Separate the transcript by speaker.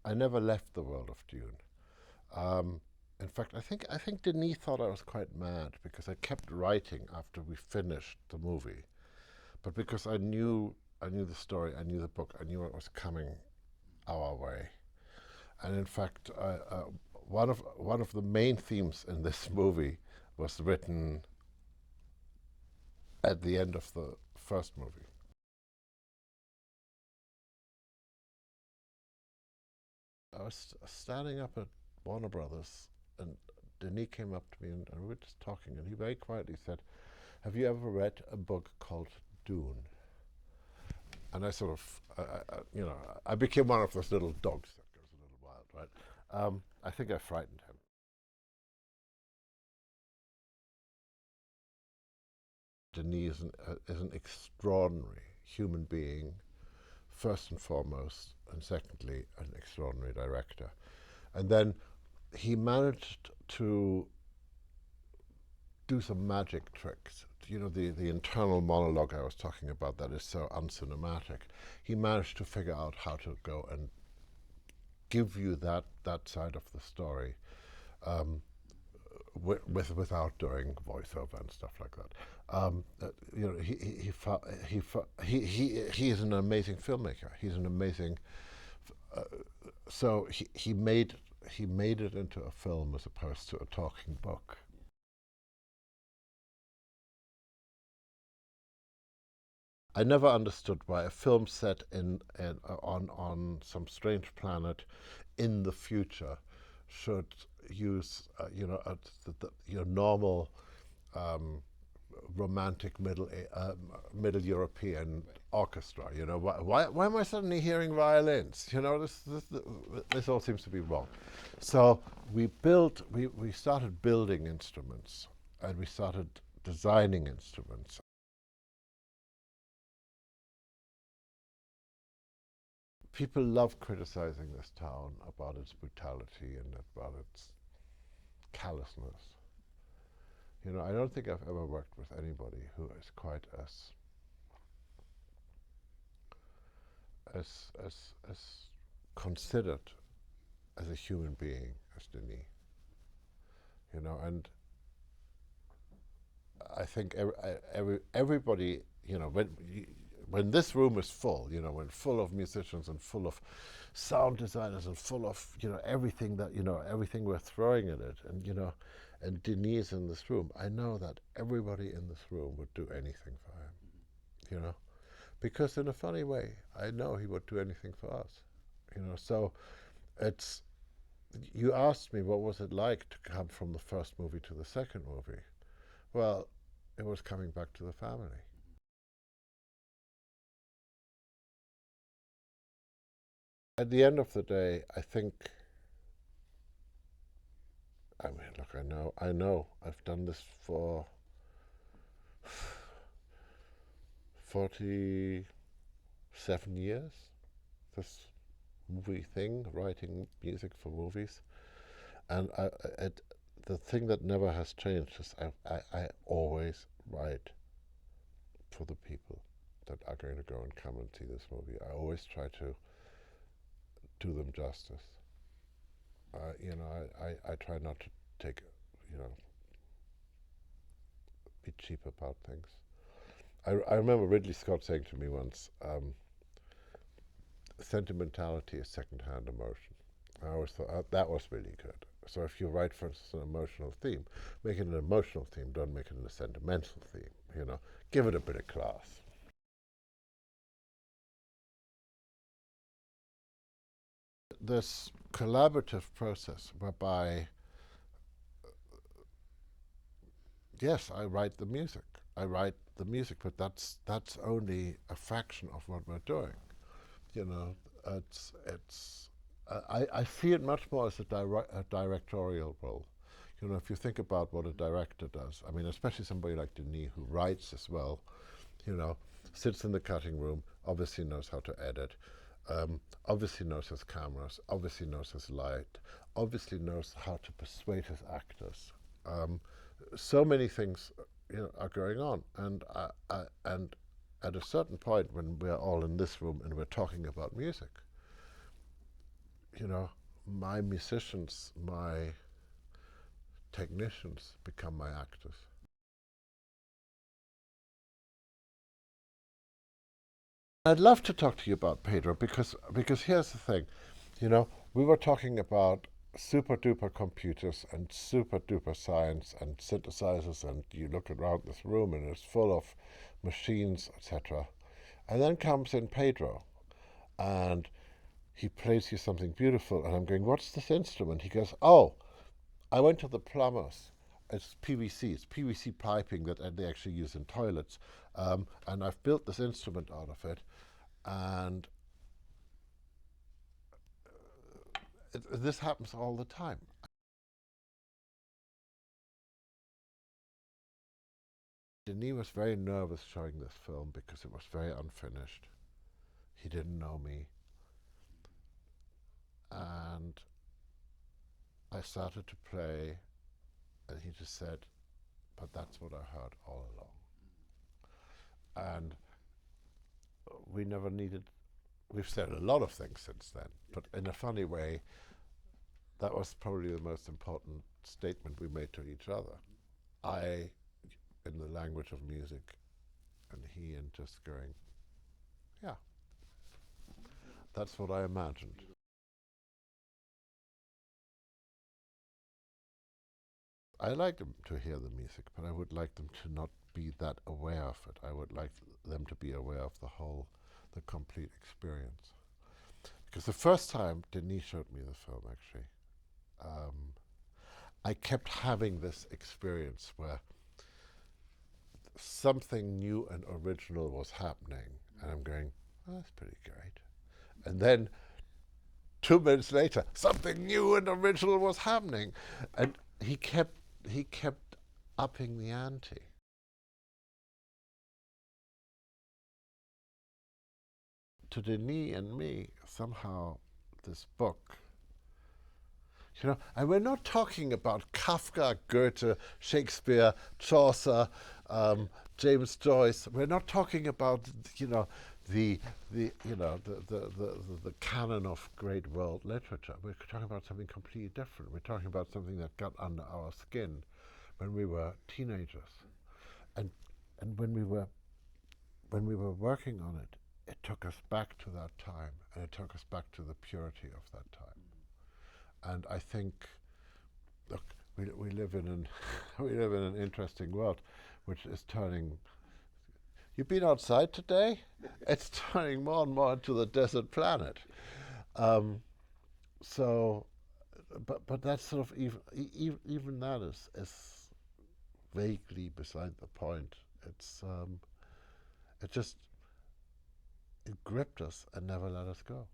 Speaker 1: I never left the world of Dune. Um, in fact, I think Denis thought I was quite mad because I kept writing after we finished the movie. But because I knew the story, I knew the book, I knew what was coming our way. And in fact, one of the main themes in this movie was written at the end of the first movie. I was standing up at Warner Brothers, and Denis came up to me, and we were just talking, and he very quietly said, "Have you ever read a book called Dune?" And I sort of, I became one of those little dogs that goes a little wild, right? I think I frightened him. Denis is an extraordinary human being, first and foremost, and secondly, an extraordinary director. And then he managed to do some magic tricks. The internal monologue I was talking about that is so uncinematic. He managed to figure out how to go and give you that side of the story without doing voiceover and stuff like that. He is an amazing filmmaker. He's an amazing. Uh, so he made it into a film as opposed to a talking book. I never understood why a film set on some strange planet in the future should use your normal um, romantic middle European orchestra. Why am I suddenly hearing violins? This all seems to be wrong. So we started building instruments, and we started designing instruments. People love criticizing this town about its brutality and about its callousness. I don't think I've ever worked with anybody who is quite as considered as a human being as Denis. And I think everybody, when this room is full, when full of musicians and full of sound designers and full of everything we're throwing at it, and Denis in this room, I know that everybody in this room would do anything for him, because in a funny way, I know he would do anything for us, So it's you asked me what was it like to come from the first movie to the second movie. Well, it was coming back to the family. At the end of the day, I think, I mean, look, I know, I've done this for 47 years, this movie thing, writing music for movies. And the thing that never has changed is I always write for the people that are going to go and come and see this movie. I always try to do them justice. I try not to take, you know, be cheap about things. I remember Ridley Scott saying to me once, sentimentality is second-hand emotion. I always thought that was really good. So if you write, for instance, an emotional theme, make it an emotional theme. Don't make it a sentimental theme. Give it a bit of class. This collaborative process whereby, yes, I write the music. I write the music, but that's only a fraction of what we're doing. You know, it's I see it much more as a directorial role. If you think about what a director does, I mean, especially somebody like Denis who writes as well, you know, sits in the cutting room, obviously knows how to edit, obviously knows his cameras, obviously knows his light, obviously knows how to persuade his actors. Um, so many things, are going on, and at a certain point when we're all in this room and we're talking about music, you know, my musicians, my technicians become my actors. I'd love to talk to you about Pedro because here's the thing, you know, we were talking about super duper computers and super duper science and synthesizers, and you look around this room and it's full of machines, etc. And then comes in Pedro, and he plays you something beautiful, and I'm going, "What's this instrument?" He goes, "Oh, I went to the plumbers. It's PVC. It's PVC piping that they actually use in toilets, and I've built this instrument out of it, and this happens all the time." Denis was very nervous showing this film because it was very unfinished. He didn't know me, and I started to play, and he just said, "But that's what I heard all along." And we never needed. We've said a lot of things since then, but in a funny way, that was probably the most important statement we made to each other. I, in the language of music, and he in just going, "Yeah, that's what I imagined." I like them to hear the music, but I would like them to not be that aware of it. I would like them to be aware of the complete experience. Because the first time Denis showed me the film, actually, um, I kept having this experience where something new and original was happening, and I'm going, "Oh, that's pretty great." And then 2 minutes later, something new and original was happening, and he kept upping the ante. To Denis and me, somehow, this book, and we're not talking about Kafka, Goethe, Shakespeare, Chaucer, James Joyce. We're not talking about, the the canon of great world literature. We're talking about something completely different. We're talking about something that got under our skin when we were teenagers, and and when we were working on it, it took us back to that time, and it took us back to the purity of that time. And I think, look, we live in an we live in an interesting world, which is turning. You've been outside today? It's turning more and more into the desert planet. Um, so, but that's sort of even that is vaguely beside the point. It just it gripped us and never let us go.